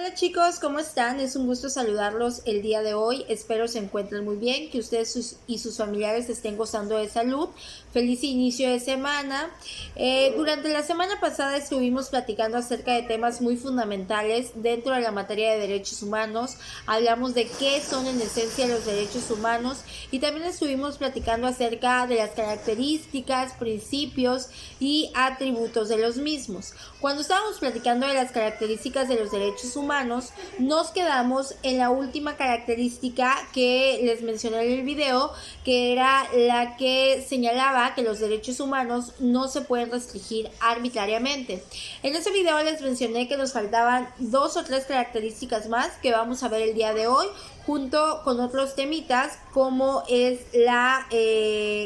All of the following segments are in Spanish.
Hola chicos, ¿cómo están? Es un gusto saludarlos el día de hoy. Espero se encuentren muy bien, que ustedes y sus familiares estén gozando de salud. Feliz inicio de semana. Durante la semana pasada estuvimos platicando acerca de temas muy fundamentales dentro de la materia de derechos humanos. Hablamos de qué son en esencia los derechos humanos y también estuvimos platicando acerca de las características, principios y atributos de los mismos. Cuando estábamos platicando de las características de los derechos humanos, nos quedamos en la última característica que les mencioné en el video, que era la que señalaba que los derechos humanos no se pueden restringir arbitrariamente. En ese video les mencioné que nos faltaban 2 o 3 características más que vamos a ver el día de hoy, junto con otros temitas como es la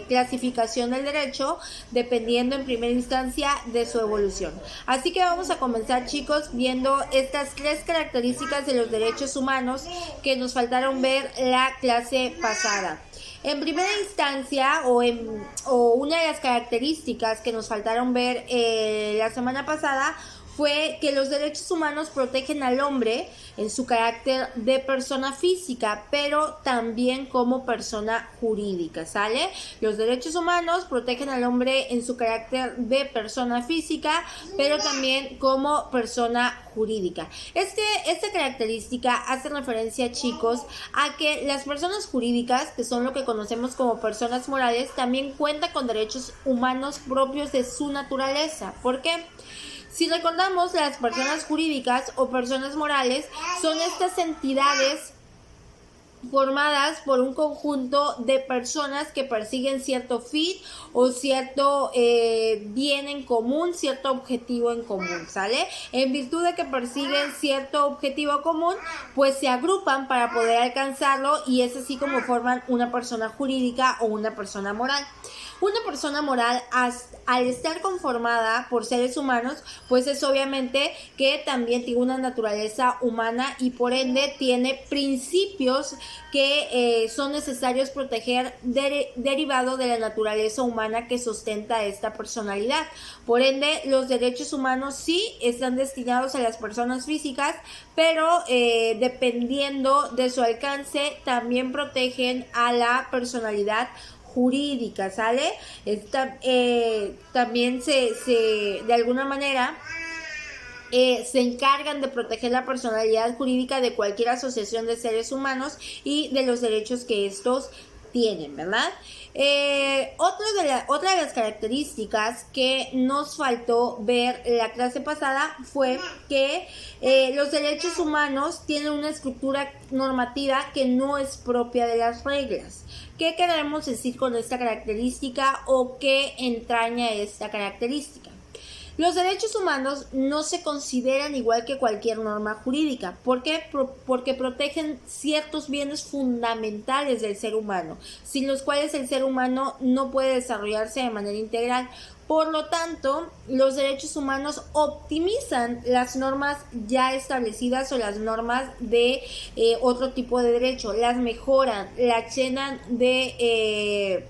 clasificación del derecho, dependiendo en primera instancia de su evolución. Así que vamos a comenzar, chicos, viendo estas 3 características de los derechos humanos que nos faltaron ver la clase pasada. En primera instancia, o una de las características que nos faltaron ver la semana pasada, fue que los derechos humanos protegen al hombre en su carácter de persona física, pero también como persona jurídica, ¿sale? Los derechos humanos protegen al hombre en su carácter de persona física, pero también como persona jurídica. Esta característica hace referencia, chicos, a que las personas jurídicas, que son lo que conocemos como personas morales, también cuentan con derechos humanos propios de su naturaleza. ¿Por qué? Si recordamos, las personas jurídicas o personas morales son estas entidades formadas por un conjunto de personas que persiguen cierto fin o cierto bien en común, cierto objetivo en común, ¿sale? En virtud de que persiguen cierto objetivo común, pues se agrupan para poder alcanzarlo y es así como forman una persona jurídica o una persona moral. Una persona moral, al estar conformada por seres humanos, pues es obviamente que también tiene una naturaleza humana y por ende tiene principios que son necesarios proteger derivado de la naturaleza humana que sustenta esta personalidad. Por ende, los derechos humanos sí están destinados a las personas físicas, pero dependiendo de su alcance, también protegen a la personalidad jurídica, ¿sale? También de alguna manera se encargan de proteger la personalidad jurídica de cualquier asociación de seres humanos y de los derechos que estos tienen, ¿verdad? Otra de las características que nos faltó ver la clase pasada fue que los derechos humanos tienen una estructura normativa que no es propia de las reglas. ¿Qué queremos decir con esta característica o qué entraña esta característica? Los derechos humanos no se consideran igual que cualquier norma jurídica. ¿Por qué? Porque protegen ciertos bienes fundamentales del ser humano, sin los cuales el ser humano no puede desarrollarse de manera integral. Por lo tanto, los derechos humanos optimizan las normas ya establecidas o las normas de otro tipo de derecho, las mejoran, las llenan de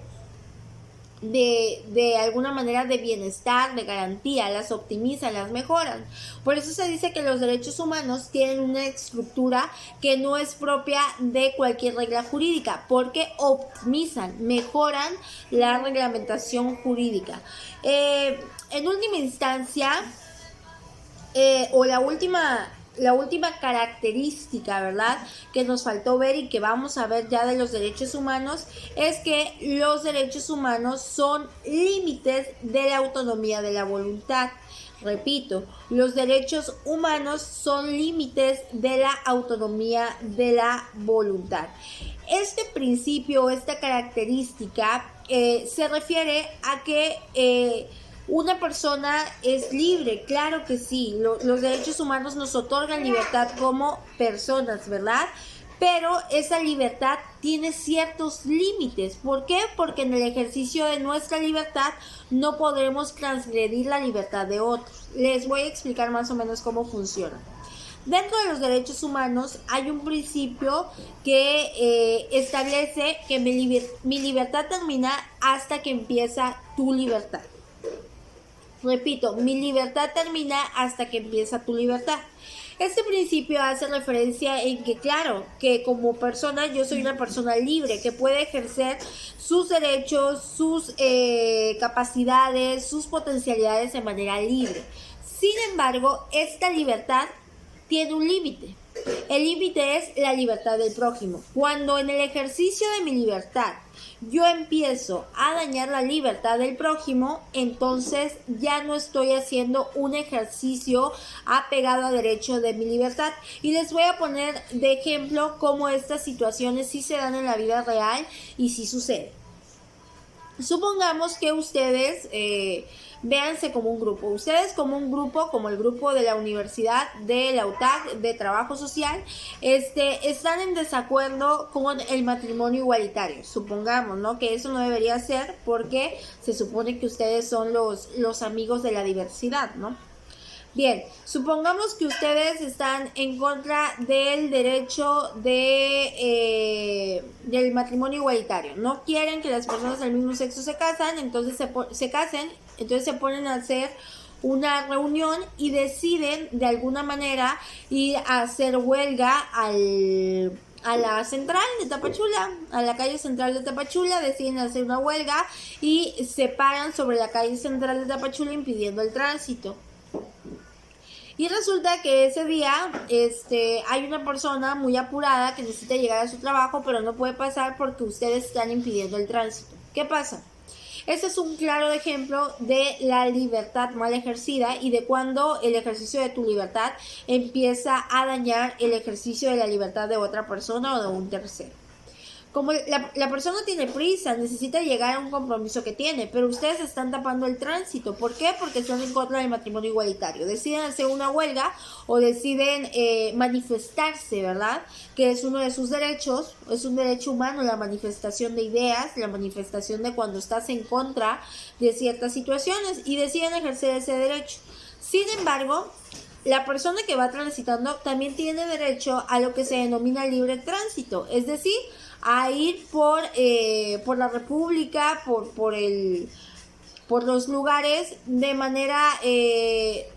alguna manera de bienestar, de garantía, las optimizan, las mejoran. Por eso se dice que los derechos humanos tienen una estructura que no es propia de cualquier regla jurídica, porque optimizan, mejoran la reglamentación jurídica. En última instancia, o la última característica, ¿verdad?, que nos faltó ver y que vamos a ver ya de los derechos humanos, es que los derechos humanos son límites de la autonomía de la voluntad. Repito, los derechos humanos son límites de la autonomía de la voluntad. Este principio, esta característica, se refiere a que una persona es libre, claro que sí, los derechos humanos nos otorgan libertad como personas, ¿verdad? Pero esa libertad tiene ciertos límites. ¿Por qué? Porque en el ejercicio de nuestra libertad no podremos transgredir la libertad de otros. Les voy a explicar más o menos cómo funciona. Dentro de los derechos humanos hay un principio que establece que mi libertad termina hasta que empieza tu libertad. Repito, mi libertad termina hasta que empieza tu libertad. Este principio hace referencia en que, claro, que como persona yo soy una persona libre que puede ejercer sus derechos, sus capacidades, sus potencialidades de manera libre. Sin embargo, esta libertad tiene un límite. El límite es la libertad del prójimo. Cuando en el ejercicio de mi libertad yo empiezo a dañar la libertad del prójimo, entonces ya no estoy haciendo un ejercicio apegado a derecho de mi libertad. Y les voy a poner de ejemplo cómo estas situaciones sí se dan en la vida real y sí suceden. Supongamos que ustedes véanse como un grupo. Ustedes como un grupo, como el grupo de la universidad, de la UTAC, de trabajo social, están en desacuerdo con el matrimonio igualitario. Supongamos, ¿no? Que eso no debería ser porque se supone que ustedes son los amigos de la diversidad, ¿no? Bien, supongamos que ustedes están en contra del derecho del matrimonio igualitario. No quieren que las personas del mismo sexo se casen, entonces se casen, entonces se ponen a hacer una reunión y deciden de alguna manera ir a hacer huelga a la central de Tapachula, a la calle central de Tapachula, deciden hacer una huelga y se paran sobre la calle central de Tapachula impidiendo el tránsito. Y resulta que ese día hay una persona muy apurada que necesita llegar a su trabajo, pero no puede pasar porque ustedes están impidiendo el tránsito. ¿Qué pasa? Este es un claro ejemplo de la libertad mal ejercida y de cuando el ejercicio de tu libertad empieza a dañar el ejercicio de la libertad de otra persona o de un tercero. Como la persona tiene prisa, necesita llegar a un compromiso que tiene, pero ustedes están tapando el tránsito. ¿Por qué? Porque están en contra del matrimonio igualitario. Deciden hacer una huelga o deciden manifestarse, ¿verdad? Que es uno de sus derechos, es un derecho humano la manifestación de ideas, la manifestación de cuando estás en contra de ciertas situaciones y deciden ejercer ese derecho. Sin embargo, la persona que va transitando también tiene derecho a lo que se denomina libre tránsito, es decir, a ir por la República, por los lugares de manera libre.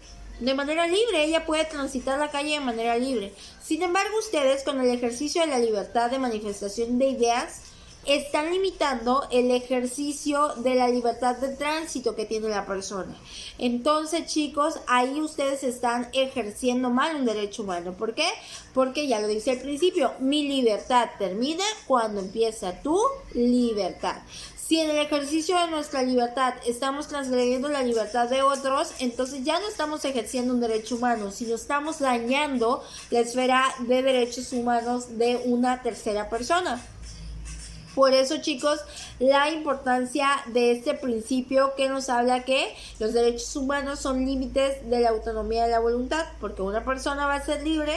Ella puede transitar la calle de manera libre. Sin embargo, ustedes con el ejercicio de la libertad de manifestación de ideas están limitando el ejercicio de la libertad de tránsito que tiene la persona. Entonces, chicos, ahí ustedes están ejerciendo mal un derecho humano. ¿Por qué? Porque ya lo dice al principio, mi libertad termina cuando empieza tu libertad. Si en el ejercicio de nuestra libertad estamos transgrediendo la libertad de otros, entonces ya no estamos ejerciendo un derecho humano, sino estamos dañando la esfera de derechos humanos de una tercera persona. Por eso, chicos, la importancia de este principio que nos habla que los derechos humanos son límites de la autonomía de la voluntad, porque una persona va a ser libre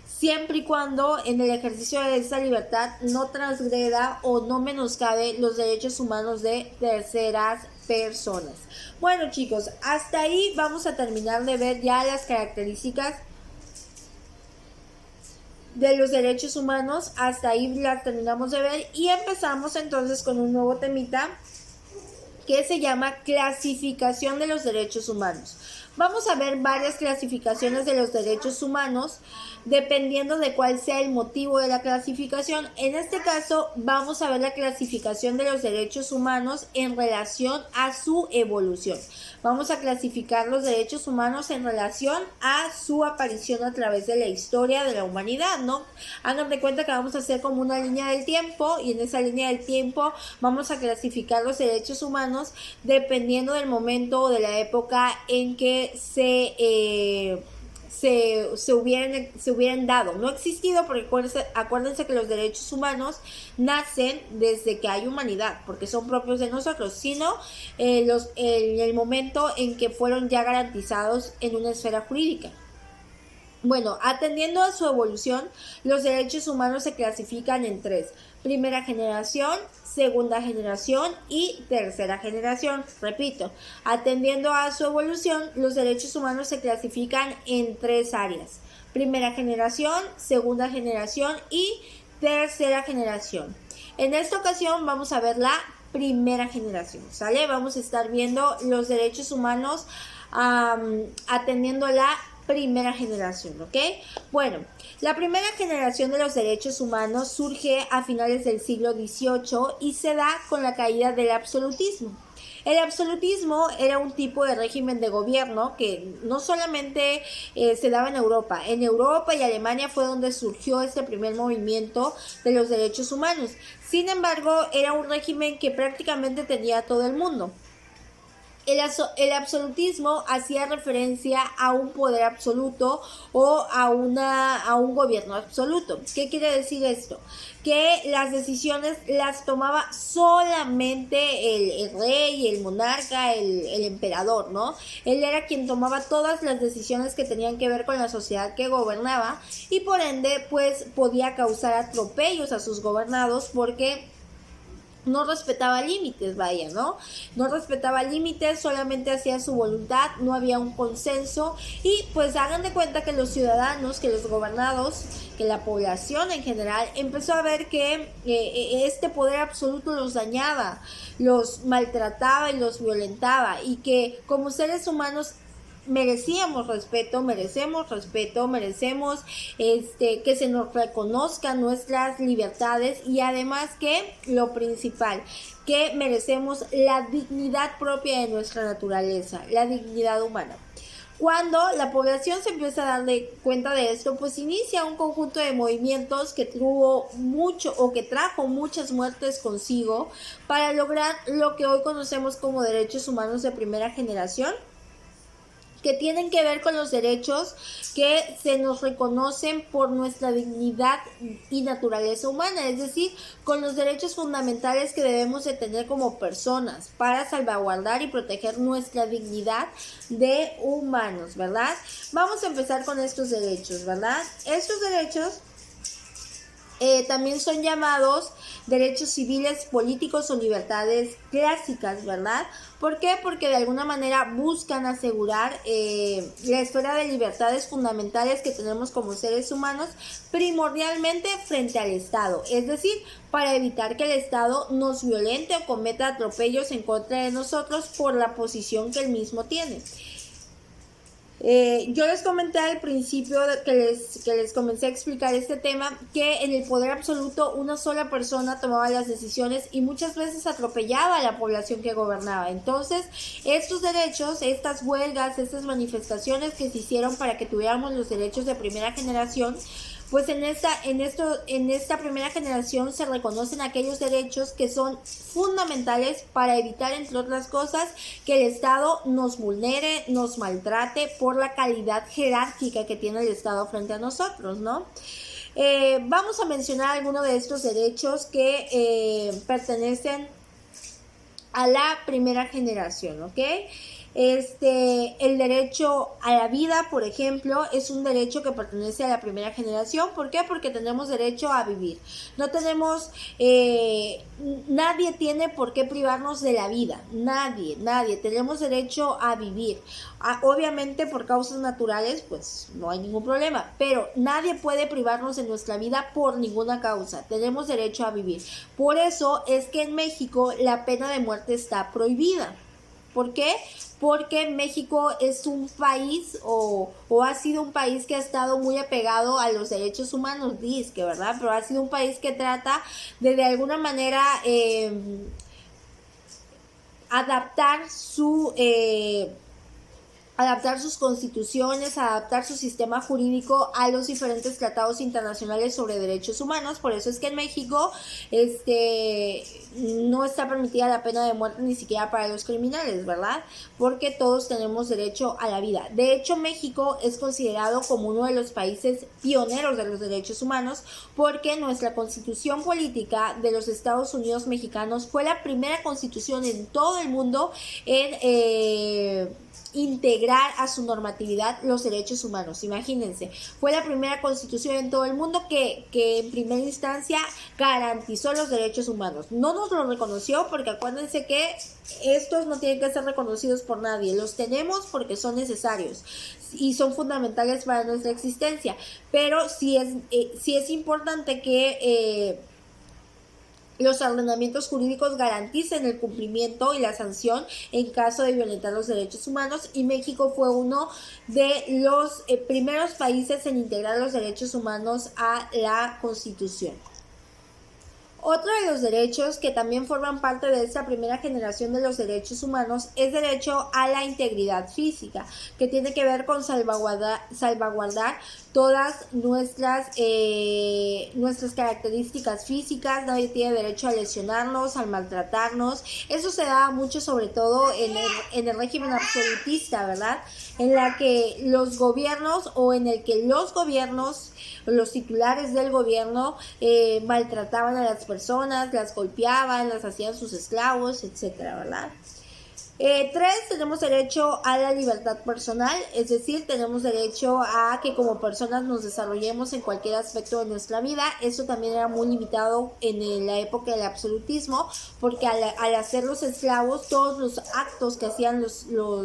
siempre y cuando en el ejercicio de esa libertad no transgreda o no menoscabe los derechos humanos de terceras personas. Bueno, chicos, hasta ahí vamos a terminar de ver ya las características de los derechos humanos. Hasta ahí las terminamos de ver y empezamos entonces con un nuevo temita que se llama clasificación de los derechos humanos. Vamos a ver varias clasificaciones de los derechos humanos dependiendo de cuál sea el motivo de la clasificación. En este caso vamos a ver la clasificación de los derechos humanos en relación a su evolución. Vamos a clasificar los derechos humanos en relación a su aparición a través de la historia de la humanidad, ¿no? Hagan de cuenta que vamos a hacer como una línea del tiempo y en esa línea del tiempo vamos a clasificar los derechos humanos dependiendo del momento o de la época en que se hubieran dado. No ha existido porque acuérdense que los derechos humanos nacen desde que hay humanidad, porque son propios de nosotros, sino en el momento en que fueron ya garantizados en una esfera jurídica. Bueno, atendiendo a su evolución, los derechos humanos se clasifican en tres: primera generación, segunda generación y tercera generación. Repito, atendiendo a su evolución, los derechos humanos se clasifican en tres áreas: primera generación, segunda generación y tercera generación. En esta ocasión vamos a ver la primera generación, ¿sale? Vamos a estar viendo los derechos humanos atendiendo a la primera generación, ¿ok? Bueno, la primera generación de los derechos humanos surge a finales del siglo XVIII y se da con la caída del absolutismo. El absolutismo era un tipo de régimen de gobierno que no solamente se daba en Europa y Alemania fue donde surgió este primer movimiento de los derechos humanos. Sin embargo, era un régimen que prácticamente tenía todo el mundo. El absolutismo hacía referencia a un poder absoluto o a un gobierno absoluto. ¿Qué quiere decir esto? Que las decisiones las tomaba solamente el rey, el monarca, el emperador, ¿no? Él era quien tomaba todas las decisiones que tenían que ver con la sociedad que gobernaba y por ende pues podía causar atropellos a sus gobernados porque no respetaba límites, vaya, ¿no? No respetaba límites, solamente hacía su voluntad, no había un consenso y pues hagan de cuenta que los ciudadanos, que los gobernados, que la población en general empezó a ver que este poder absoluto los dañaba, los maltrataba y los violentaba y que como seres humanos merecemos respeto, merecemos que se nos reconozcan nuestras libertades y además que lo principal, que merecemos la dignidad propia de nuestra naturaleza, la dignidad humana. Cuando la población se empieza a dar cuenta de esto, pues inicia un conjunto de movimientos que tuvo mucho o que trajo muchas muertes consigo para lograr lo que hoy conocemos como derechos humanos de primera generación, que tienen que ver con los derechos que se nos reconocen por nuestra dignidad y naturaleza humana, es decir, con los derechos fundamentales que debemos de tener como personas para salvaguardar y proteger nuestra dignidad de humanos, ¿verdad? Vamos a empezar con estos derechos, ¿verdad? Estos derechos también son llamados derechos civiles, políticos o libertades clásicas, ¿verdad? ¿Por qué? Porque de alguna manera buscan asegurar la esfera de libertades fundamentales que tenemos como seres humanos, primordialmente frente al Estado, es decir, para evitar que el Estado nos violente o cometa atropellos en contra de nosotros por la posición que él mismo tiene. Yo les comenté al principio que les comencé a explicar este tema que en el poder absoluto una sola persona tomaba las decisiones y muchas veces atropellaba a la población que gobernaba. Entonces, estos derechos, estas huelgas, estas manifestaciones que se hicieron para que tuviéramos los derechos de primera generación, pues en esta primera generación se reconocen aquellos derechos que son fundamentales para evitar, entre otras cosas, que el Estado nos vulnere, nos maltrate por la calidad jerárquica que tiene el Estado frente a nosotros, ¿no? Vamos a mencionar algunos de estos derechos que pertenecen a la primera generación, ¿ok? El derecho a la vida, por ejemplo, es un derecho que pertenece a la primera generación. ¿Por qué? Porque tenemos derecho a vivir. No tenemos, nadie tiene por qué privarnos de la vida. Nadie. Tenemos derecho a vivir. Obviamente por causas naturales, pues no hay ningún problema. Pero nadie puede privarnos de nuestra vida por ninguna causa. Tenemos derecho a vivir. Por eso es que en México la pena de muerte está prohibida. ¿Por qué? Porque México es un país o ha sido un país que ha estado muy apegado a los derechos humanos, dizque, ¿verdad? Pero ha sido un país que trata de alguna manera adaptar sus constituciones, adaptar su sistema jurídico a los diferentes tratados internacionales sobre derechos humanos. Por eso es que en México no está permitida la pena de muerte ni siquiera para los criminales, ¿verdad? Porque todos tenemos derecho a la vida. De hecho, México es considerado como uno de los países pioneros de los derechos humanos porque nuestra constitución política de los Estados Unidos mexicanos fue la primera constitución en todo el mundo en integrar a su normatividad los derechos humanos. Imagínense, fue la primera constitución en todo el mundo que en primera instancia garantizó los derechos humanos. No nos lo reconoció porque acuérdense que estos no tienen que ser reconocidos por nadie, los tenemos porque son necesarios y son fundamentales para nuestra existencia, pero sí es importante que los ordenamientos jurídicos garanticen el cumplimiento y la sanción en caso de violentar los derechos humanos, y México fue uno de los primeros países en integrar los derechos humanos a la Constitución. Otro de los derechos que también forman parte de esta primera generación de los derechos humanos es derecho a la integridad física, que tiene que ver con salvaguardar todas nuestras características físicas. Nadie tiene derecho a lesionarnos, a maltratarnos. Eso se da mucho, sobre todo en el régimen absolutista, ¿verdad? En la que los gobiernos, o en el que los gobiernos, los titulares del gobierno maltrataban a las personas, las golpeaban, las hacían sus esclavos, etcétera, ¿verdad? 3, tenemos derecho a la libertad personal, es decir, tenemos derecho a que como personas nos desarrollemos en cualquier aspecto de nuestra vida. Eso también era muy limitado en la época del absolutismo, porque al hacer los esclavos, todos los actos que hacían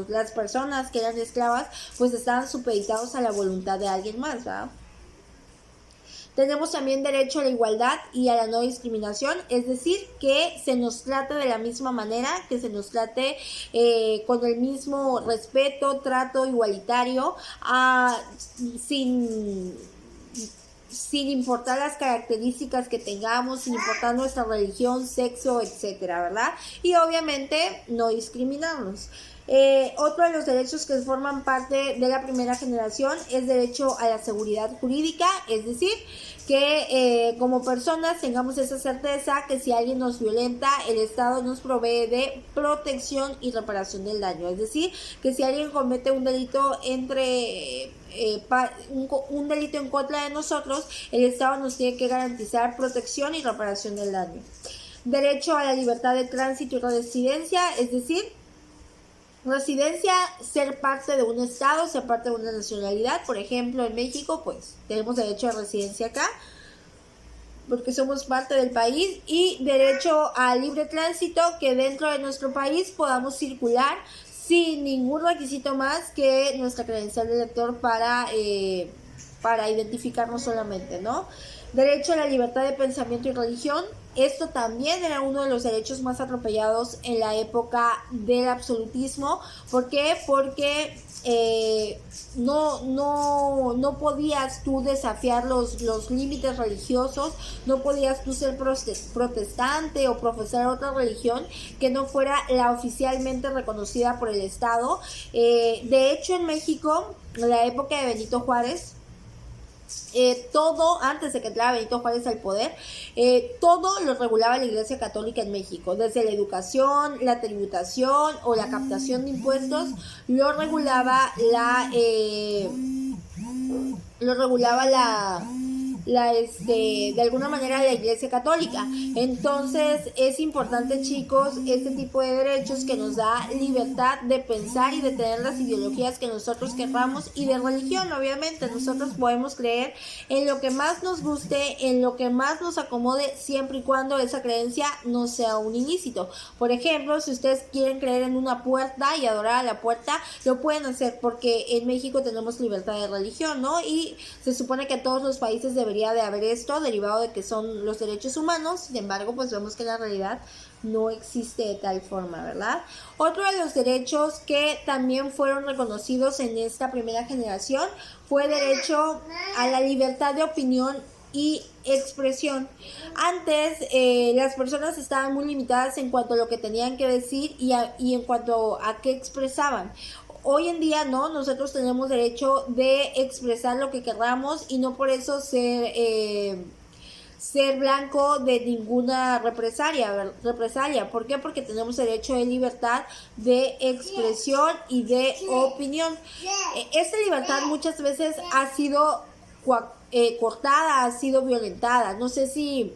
las personas que eran esclavas, pues estaban supeditados a la voluntad de alguien más, ¿verdad? Tenemos también derecho a la igualdad y a la no discriminación, es decir, que se nos trate de la misma manera, que se nos trate con el mismo respeto, trato igualitario, sin importar las características que tengamos, sin importar nuestra religión, sexo, etcétera, ¿verdad? Y obviamente no discriminarnos. Otro de los derechos que forman parte de la primera generación es derecho a la seguridad jurídica, es decir, que como personas tengamos esa certeza que si alguien nos violenta, el Estado nos provee de protección y reparación del daño. Es decir, que si alguien comete un delito un delito en contra de nosotros, el Estado nos tiene que garantizar protección y reparación del daño. Derecho a la libertad de tránsito y residencia, es decir, residencia, ser parte de un estado, ser parte de una nacionalidad. Por ejemplo, en México, pues tenemos derecho a residencia acá, porque somos parte del país, y derecho a libre tránsito, que dentro de nuestro país podamos circular sin ningún requisito más que nuestra credencial de elector para identificarnos solamente, ¿no? Derecho a la libertad de pensamiento y religión. Esto también era uno de los derechos más atropellados en la época del absolutismo. ¿Por qué? Porque no podías tú desafiar los límites religiosos, no podías tú ser protestante o profesar otra religión que no fuera la oficialmente reconocida por el Estado. De hecho, en México, en la época de Benito Juárez, todo, antes de que entrara Benito Juárez al poder, todo lo regulaba la Iglesia Católica en México, desde la educación, la tributación o la captación de impuestos, lo regulaba de alguna manera la Iglesia Católica. Entonces es importante, chicos, este tipo de derechos que nos da libertad de pensar y de tener las ideologías que nosotros querramos, y de religión. Obviamente nosotros podemos creer en lo que más nos guste, en lo que más nos acomode, siempre y cuando esa creencia no sea un ilícito. Por ejemplo, si ustedes quieren creer en una puerta y adorar a la puerta, lo pueden hacer, porque en México tenemos libertad de religión, ¿no? Y se supone que todos los países debería de haber esto, derivado de que son los derechos humanos. Sin embargo, pues vemos que en la realidad no existe de tal forma, ¿verdad? Otro de los derechos que también fueron reconocidos en esta primera generación fue derecho a la libertad de opinión y expresión. Antes las personas estaban muy limitadas en cuanto a lo que tenían que decir y en cuanto a qué expresaban. Hoy en día no, nosotros tenemos derecho de expresar lo que queramos y no por eso ser blanco de ninguna represalia. ¿Por qué? Porque tenemos derecho de libertad de expresión y de opinión. Esta libertad muchas veces ha sido cortada, ha sido violentada. No sé si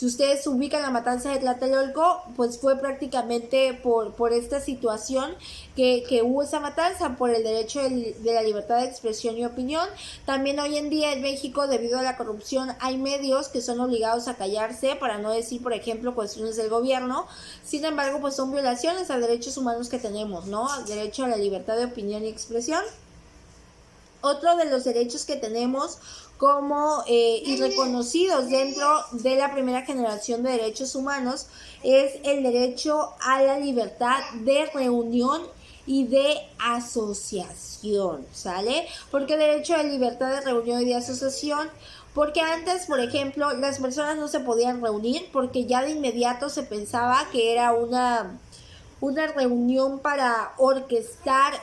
ustedes ubican la matanza de Tlatelolco, pues fue prácticamente por esta situación que hubo esa matanza, por el derecho de la libertad de expresión y opinión. También hoy en día en México, debido a la corrupción, hay medios que son obligados a callarse para no decir, por ejemplo, cuestiones del gobierno. Sin embargo, pues son violaciones a derechos humanos que tenemos, ¿no? El derecho a la libertad de opinión y expresión. Otro de los derechos que tenemos como y reconocidos dentro de la primera generación de derechos humanos es el derecho a la libertad de reunión y de asociación, ¿sale? Porque el derecho a la libertad de reunión y de asociación, porque antes, por ejemplo, las personas no se podían reunir porque ya de inmediato se pensaba que era una reunión para orquestar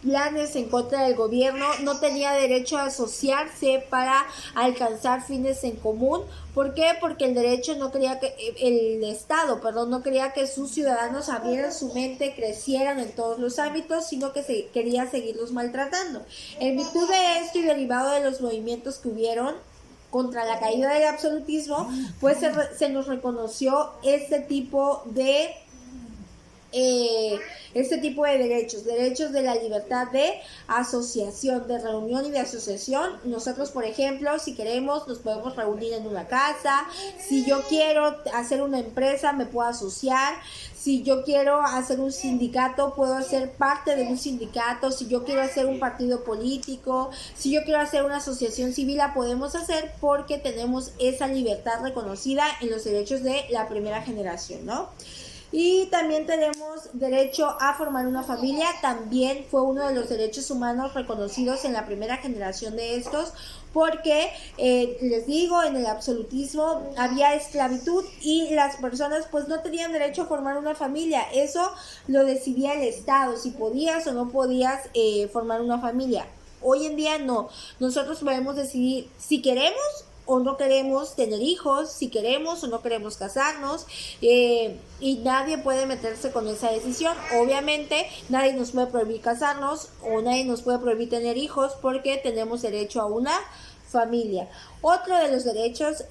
planes en contra del gobierno, no tenía derecho a asociarse para alcanzar fines en común. ¿Por qué? Porque el derecho no quería que, el Estado, perdón, no quería que sus ciudadanos abrieran su mente, crecieran en todos los ámbitos, sino que se quería seguirlos maltratando. En virtud de esto y derivado de los movimientos que hubieron contra la caída del absolutismo, pues se nos reconoció este tipo de derechos de la libertad de asociación, de reunión y de asociación. Nosotros, por ejemplo, si queremos, nos podemos reunir en una casa. Si yo quiero hacer una empresa, me puedo asociar. Si yo quiero hacer un sindicato, puedo ser parte de un sindicato. Si yo quiero hacer un partido político, si yo quiero hacer una asociación civil, la podemos hacer porque tenemos esa libertad reconocida en los derechos de la primera generación, ¿no? Y también tenemos derecho a formar una familia, también fue uno de los derechos humanos reconocidos en la primera generación de estos, porque les digo, en el absolutismo había esclavitud y las personas pues no tenían derecho a formar una familia. Eso lo decidía el Estado, si podías o no podías formar una familia. Hoy en día no, nosotros podemos decidir si queremos o no queremos tener hijos, si queremos o no queremos casarnos, y nadie puede meterse con esa decisión. Obviamente nadie nos puede prohibir casarnos o nadie nos puede prohibir tener hijos porque tenemos derecho a una familia. Otro de los derechos,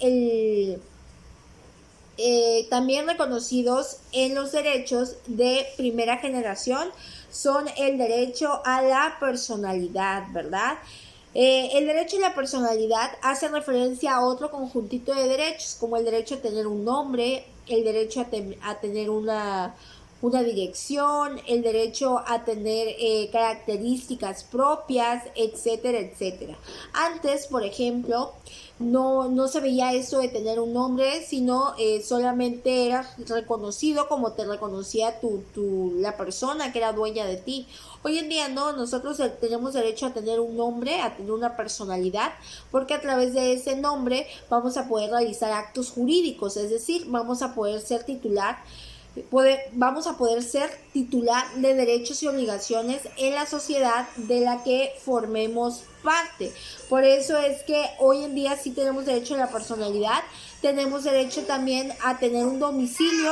también reconocidos en los derechos de primera generación, son el derecho a la personalidad, ¿verdad? El derecho a la personalidad hace referencia a otro conjuntito de derechos, como el derecho a tener un nombre, el derecho a tener una dirección, el derecho a tener características propias, etcétera, etcétera. Antes, por ejemplo, no se veía eso de tener un nombre, sino solamente eras reconocido como te reconocía la persona que era dueña de ti. Hoy en día no, nosotros tenemos derecho a tener un nombre, a tener una personalidad, porque a través de ese nombre vamos a poder realizar actos jurídicos, es decir, vamos a poder ser vamos a poder ser titular de derechos y obligaciones en la sociedad de la que formemos parte. Por eso es que hoy en día sí tenemos derecho a la personalidad, tenemos derecho también a tener un domicilio,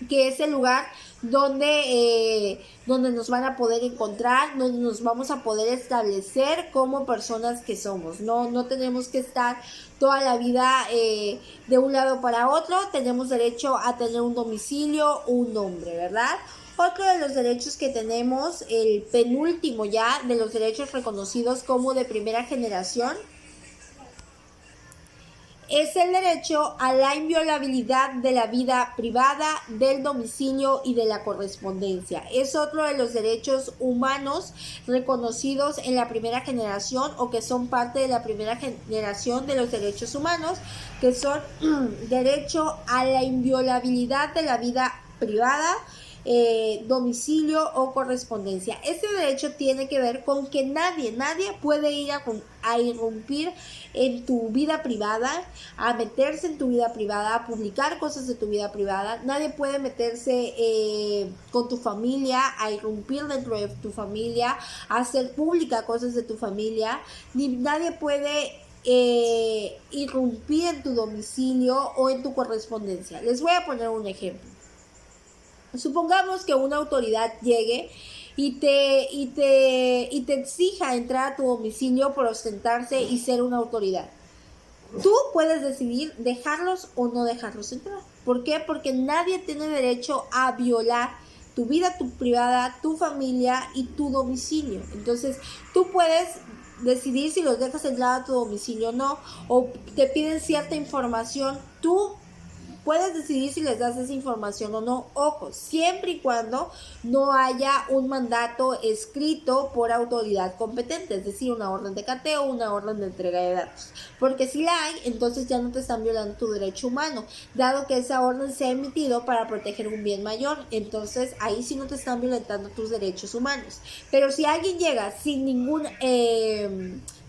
que es el lugar donde nos van a poder encontrar, donde nos vamos a poder establecer como personas que somos. No tenemos que estar toda la vida de un lado para otro, tenemos derecho a tener un domicilio, un nombre, ¿verdad? Otro de los derechos que tenemos, el penúltimo ya de los derechos reconocidos como de primera generación, es el derecho a la inviolabilidad de la vida privada, del domicilio y de la correspondencia. Es otro de los derechos humanos reconocidos en la primera generación o que son parte de la primera generación de los derechos humanos, que son derecho a la inviolabilidad de la vida privada, domicilio o correspondencia. Este derecho tiene que ver con que nadie puede ir a irrumpir en tu vida privada, a meterse en tu vida privada, a publicar cosas de tu vida privada. Nadie puede meterse con tu familia, a irrumpir dentro de tu familia, a hacer pública cosas de tu familia. Ni nadie puede irrumpir en tu domicilio o en tu correspondencia. Les voy a poner un ejemplo. Supongamos que una autoridad llegue y te exija entrar a tu domicilio por ostentarse y ser una autoridad. Tú puedes decidir dejarlos o no dejarlos entrar. ¿Por qué? Porque nadie tiene derecho a violar tu vida, tu privada, tu familia y tu domicilio. Entonces, tú puedes decidir si los dejas entrar a tu domicilio o no, o te piden cierta información. Tú puedes decidir si les das esa información o no. Ojo, siempre y cuando no haya un mandato escrito por autoridad competente, es decir, una orden de cateo, una orden de entrega de datos. Porque si la hay, entonces ya no te están violando tu derecho humano, dado que esa orden se ha emitido para proteger un bien mayor. Entonces ahí sí no te están violentando tus derechos humanos. Pero si alguien llega sin ningún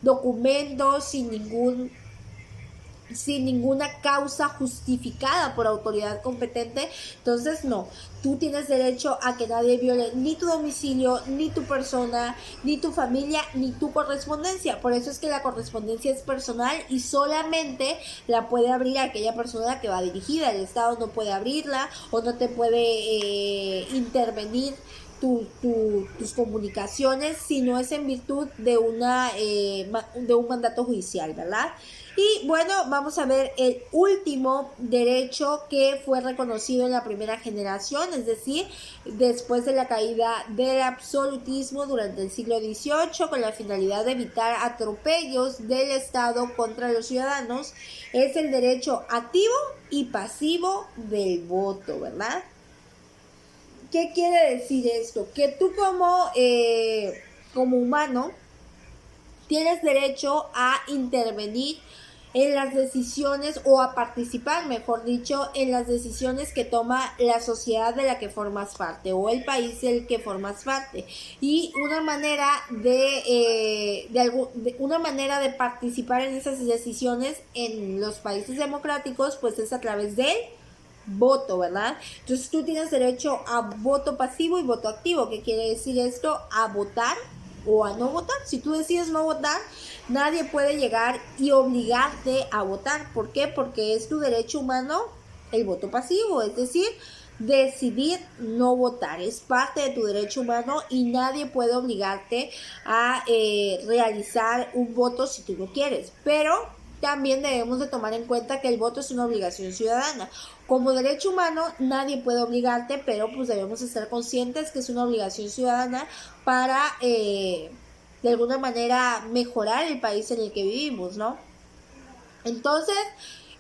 documento, sin ninguna causa justificada por autoridad competente, entonces no, tú tienes derecho a que nadie viole ni tu domicilio, ni tu persona, ni tu familia, ni tu correspondencia. Por eso es que la correspondencia es personal y solamente la puede abrir aquella persona que va dirigida. El Estado no puede abrirla o no te puede intervenir tus comunicaciones si no es en virtud de un mandato judicial, ¿verdad? Y bueno, vamos a ver el último derecho que fue reconocido en la primera generación, es decir, después de la caída del absolutismo durante el siglo XVIII, con la finalidad de evitar atropellos del Estado contra los ciudadanos, es el derecho activo y pasivo del voto, ¿verdad? ¿Qué quiere decir esto? Que tú como humano tienes derecho a intervenir en las decisiones o a participar, mejor dicho, en las decisiones que toma la sociedad de la que formas parte o el país del que formas parte. Y una manera una manera de participar en esas decisiones en los países democráticos, pues es a través del voto, ¿verdad? Entonces tú tienes derecho a voto pasivo y voto activo. ¿Qué quiere decir esto? A votar o a no votar. Si tú decides no votar, nadie puede llegar y obligarte a votar. ¿Por qué? Porque es tu derecho humano el voto pasivo, es decir, decidir no votar. Es parte de tu derecho humano y nadie puede obligarte a realizar un voto si tú no quieres. Pero también debemos de tomar en cuenta que el voto es una obligación ciudadana. Como derecho humano nadie puede obligarte, pero pues debemos estar conscientes que es una obligación ciudadana para de alguna manera mejorar el país en el que vivimos, ¿no? Entonces,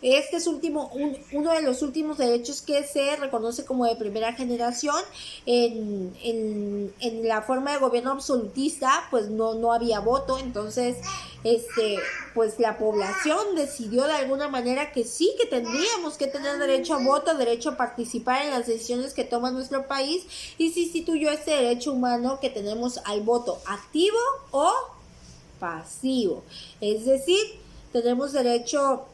este es uno de los últimos derechos que se reconoce como de primera generación. En la forma de gobierno absolutista, pues no había voto, entonces pues la población decidió de alguna manera que sí, que tendríamos que tener derecho a voto, derecho a participar en las decisiones que toma nuestro país, y se instituyó este derecho humano que tenemos al voto activo o pasivo. Es decir, tenemos derecho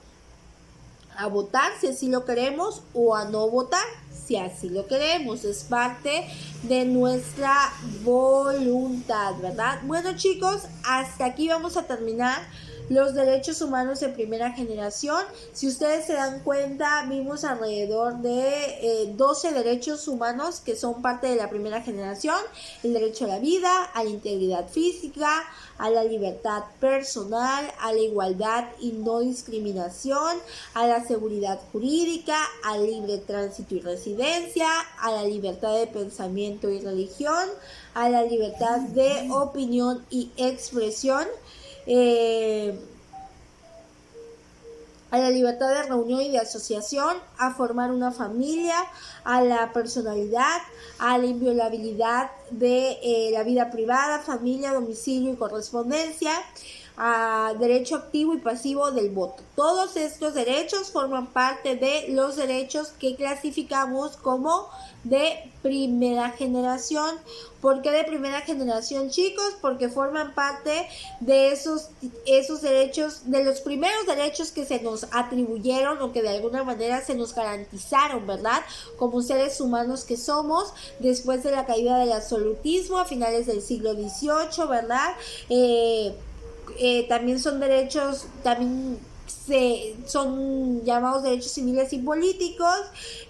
a votar si así lo queremos o a no votar si así lo queremos. Es parte de nuestra voluntad, ¿verdad? Bueno, chicos, hasta aquí vamos a terminar los derechos humanos de primera generación. Si ustedes se dan cuenta, vimos alrededor de 12 derechos humanos que son parte de la primera generación: el derecho a la vida, a la integridad física, a la libertad personal, a la igualdad y no discriminación, a la seguridad jurídica, al libre tránsito y residencia, a la libertad de pensamiento y religión, a la libertad de opinión y expresión, a la libertad de reunión y de asociación, a formar una familia, a la personalidad, a la inviolabilidad de la vida privada, familia, domicilio y correspondencia, a derecho activo y pasivo del voto. Todos estos derechos forman parte de los derechos que clasificamos como de primera generación. ¿Por qué de primera generación, chicos? Porque forman parte de esos derechos, de los primeros derechos que se nos atribuyeron o que de alguna manera se nos garantizaron, ¿verdad? Como seres humanos que somos después de la caída del absolutismo a finales del siglo XVIII, ¿verdad? También son derechos, son llamados derechos civiles y políticos,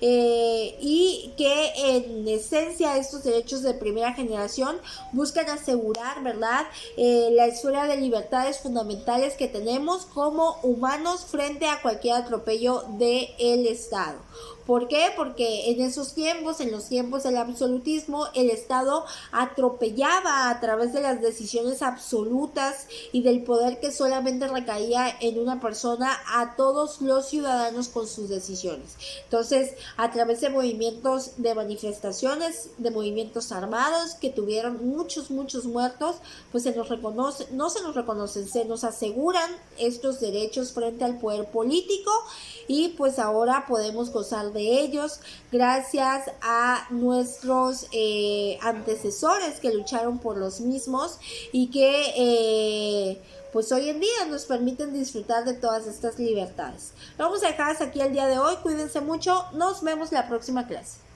y que en esencia estos derechos de primera generación buscan asegurar, ¿verdad?, la esfera de libertades fundamentales que tenemos como humanos frente a cualquier atropello del Estado. ¿Por qué? Porque en esos tiempos, en los tiempos del absolutismo, el Estado atropellaba a través de las decisiones absolutas y del poder que solamente recaía en una persona a todos los ciudadanos con sus decisiones. Entonces, a través de movimientos de manifestaciones, de movimientos armados que tuvieron muchos muertos, pues se nos reconoce, no se nos reconocen, se nos aseguran estos derechos frente al poder político y pues ahora podemos gozar de ellos gracias a nuestros antecesores que lucharon por los mismos y que pues hoy en día nos permiten disfrutar de todas estas libertades. Lo vamos a dejar hasta aquí el día de hoy, cuídense mucho, nos vemos la próxima clase.